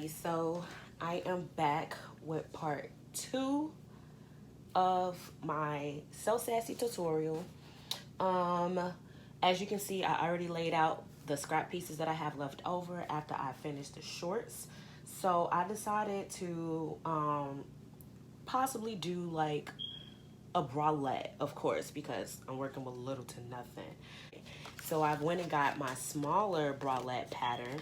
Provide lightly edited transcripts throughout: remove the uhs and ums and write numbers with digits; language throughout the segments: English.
everybody. So I am back with part 2 of my So Sassy tutorial. As you can see, I already laid out the scrap pieces that I have left over after I finished the shorts. So I decided to possibly do like a bralette, of course, because I'm working with little to nothing. So I went and got my smaller bralette pattern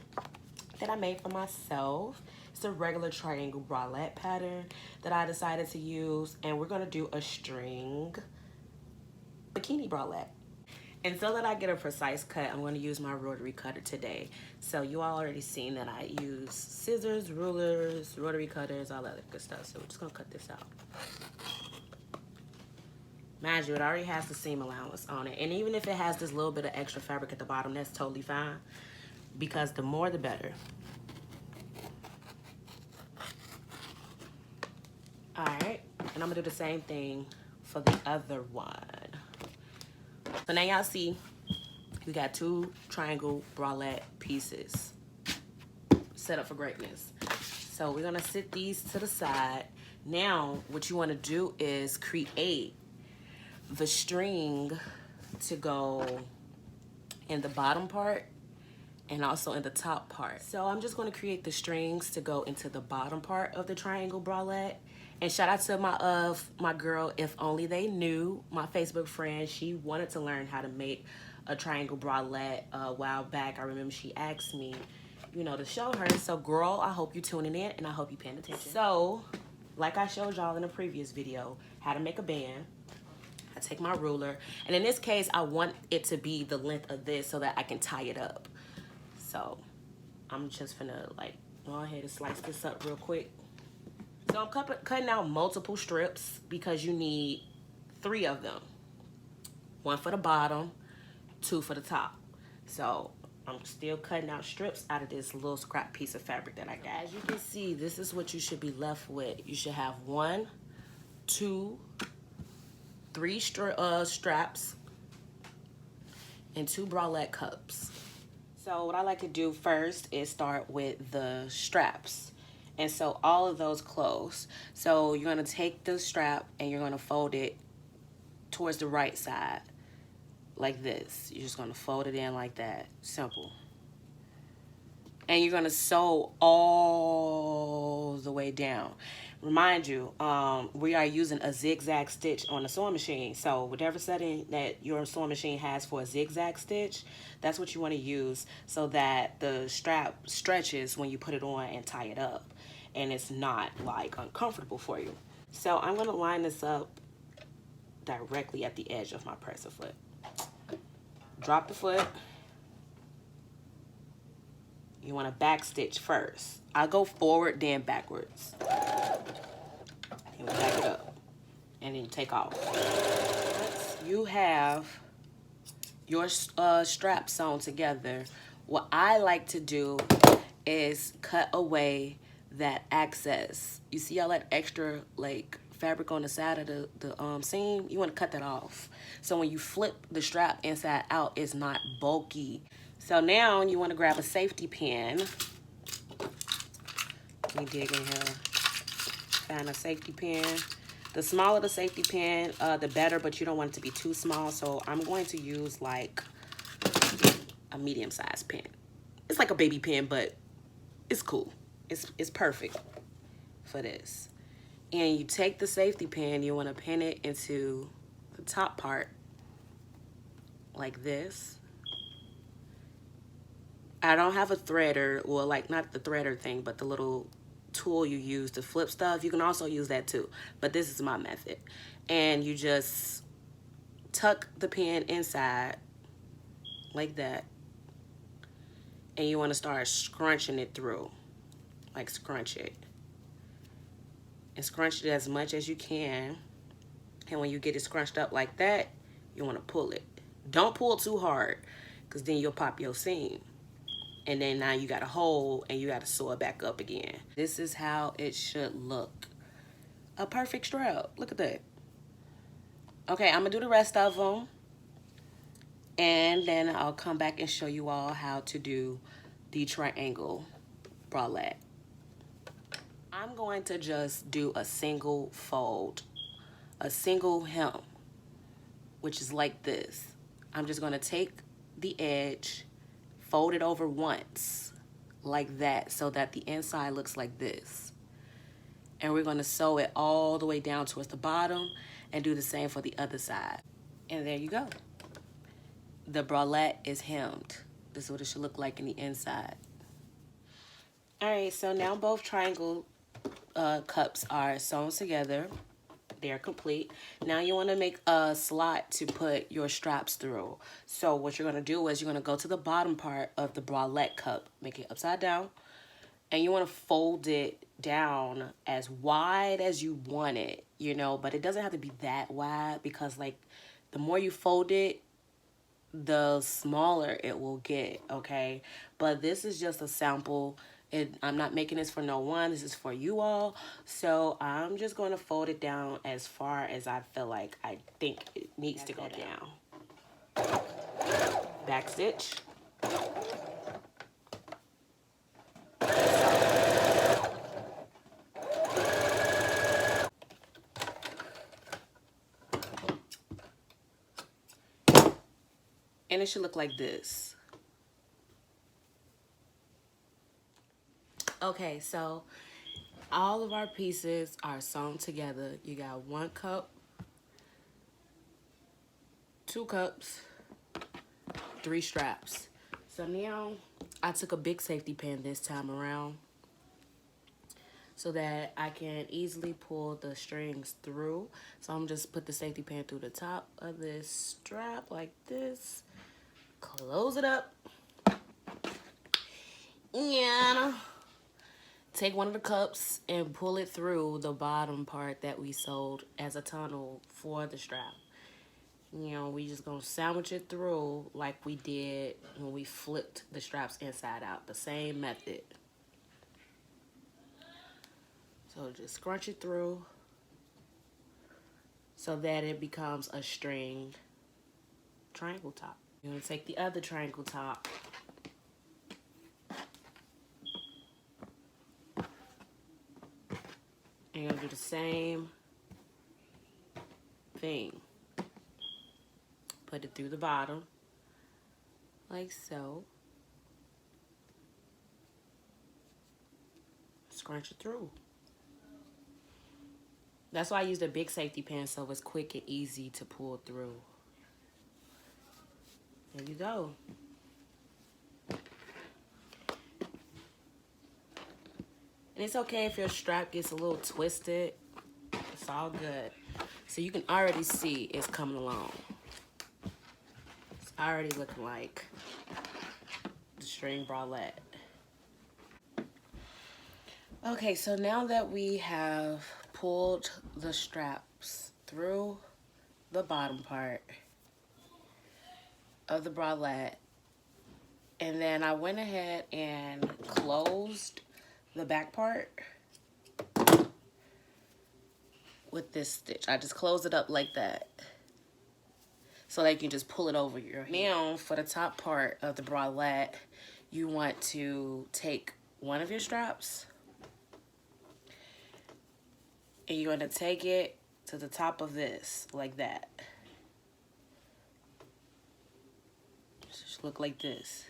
that I made for myself. It's a regular triangle bralette pattern that I decided to use, and we're gonna do a string bikini bralette. And so that I get a precise cut, I'm going to use my rotary cutter today. So you all already seen that I use scissors, rulers, rotary cutters, all that good stuff. So we're just going to cut this out. Mind you, it already has the seam allowance on it. And even if it has this little bit of extra fabric at the bottom, that's totally fine. Because the more, the better. Alright, and I'm going to do the same thing for the other one. So now y'all see, we got 2 triangle bralette pieces set up for greatness. So we're gonna sit these to the side. Now, what you wanna do is create the string to go in the bottom part and also in the top part. So I'm just gonna create the strings to go into the bottom part of the triangle bralette. And shout out to my girl, If Only They Knew, my Facebook friend. She wanted to learn how to make a triangle bralette a while back. I remember she asked me, you know, to show her. So girl, I hope you tuning in and I hope you paying attention. So, like I showed y'all in a previous video, how to make a band. I take my ruler, and in this case, I want it to be the length of this so that I can tie it up. So, I'm just gonna like go ahead and slice this up real quick. So I'm cutting out multiple strips because you need 3 of them. 1 for the bottom, 2 for the top. So I'm still cutting out strips out of this little scrap piece of fabric that I got. As you can see, this is what you should be left with. You should have 1, 2, 3 straps and 2 bralette cups. So what I like to do first is start with the straps. And so all of those close. So you're gonna take the strap and you're gonna fold it towards the right side, like this. You're just gonna fold it in like that, simple. And you're gonna sew all the way down. Remind you, we are using a zigzag stitch on the sewing machine. So whatever setting that your sewing machine has for a zigzag stitch, that's what you wanna use so that the strap stretches when you put it on and tie it up. And it's not like uncomfortable for you. So I'm gonna line this up directly at the edge of my presser foot. Drop the foot. You wanna back stitch first. I go forward, then backwards. And back it up. And then take off. Once you have your straps sewn together, what I like to do is cut away that excess. You see all that extra like fabric on the side of the seam? You want to cut that off. So when you flip the strap inside out, it's not bulky. So now you want to grab a safety pin. Let me dig in here. Find a safety pin. The smaller the safety pin, the better, but you don't want it to be too small. So I'm going to use like a medium-sized pin. It's like a baby pin, but it's cool. It's perfect for this. And you take the safety pin, you want to pin it into the top part like this. I don't have a threader, well, like not the threader thing, but the little tool you use to flip stuff. You can also use that too, but this is my method. And you just tuck the pin inside like that. And you want to start scrunching it through. Like scrunch it. And scrunch it as much as you can. And when you get it scrunched up like that, you want to pull it. Don't pull too hard, because then you'll pop your seam. And then now you got a hole and you got to sew it back up again. This is how it should look. A perfect strap. Look at that. Okay, I'm going to do the rest of them. And then I'll come back and show you all how to do the triangle bralette. I'm going to just do a single fold, a single hem, which is like this. I'm just going to take the edge, fold it over once, like that, so that the inside looks like this. And we're going to sew it all the way down towards the bottom and do the same for the other side. And there you go. The bralette is hemmed. This is what it should look like in the inside. All right, so now both triangle cups are sewn together. They're complete. Now you want to make a slot to put your straps through. So what you're going to do is you're going to go to the bottom part of the bralette cup, make it upside down, and you want to fold it down as wide as you want it, you know, but it doesn't have to be that wide, because like the more you fold it, the smaller it will get, okay? But this is just a sample. I'm not making this for no one. This is for you all. So I'm just going to fold it down as far as I feel like I think it needs to go down. Back stitch. And it should look like this. Okay, so all of our pieces are sewn together. You got 1 cup, 2 cups, 3 straps. So now I took a big safety pin this time around so that I can easily pull the strings through. So I'm just put the safety pin through the top of this strap like this. Close it up. And take one of the cups and pull it through the bottom part that we sewed as a tunnel for the strap. You know, we just gonna sandwich it through like we did when we flipped the straps inside out. The same method. So just scrunch it through so that it becomes a string triangle top. You're gonna take the other triangle top and you're gonna do the same thing. Put it through the bottom, like so. Scrunch it through. That's why I used a big safety pin, so it's quick and easy to pull through. There you go. And it's okay if your strap gets a little twisted. It's all good. So you can already see it's coming along. It's already looking like the string bralette. Okay, so now that we have pulled the straps through the bottom part of the bralette, and then I went ahead and closed the back part with this stitch. I just closed it up like that so that you can just pull it over your head. Now for the top part of the bralette, you want to take one of your straps and you're going to take it to the top of this like that. Just look like this.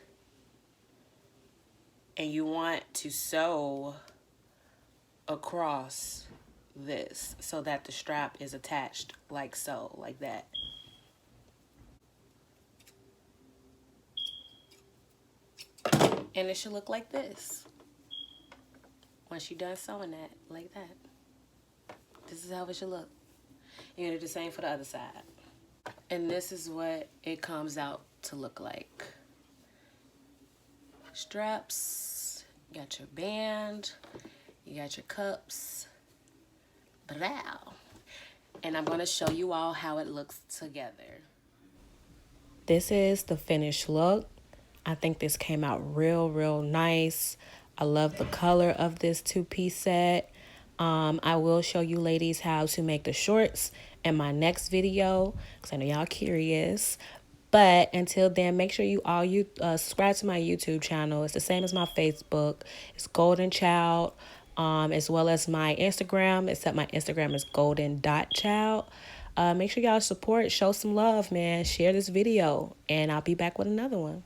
And you want to sew across this so that the strap is attached like so, like that. And it should look like this once you're done sewing that, like that. This is how it should look. You're gonna do the same for the other side. And this is what it comes out to look like. Straps, you got your band, you got your cups. Brow. And I'm gonna show you all how it looks together. This is the finished look. I think this came out real nice. I love the color of this 2-piece set. I will show you ladies how to make the shorts in my next video because I know y'all curious. But until then, make sure you all subscribe to my YouTube channel. It's the same as my Facebook. It's Golden Child. as well as my Instagram, except my Instagram is golden.child. Make sure y'all support, show some love, man. Share this video, and I'll be back with another one.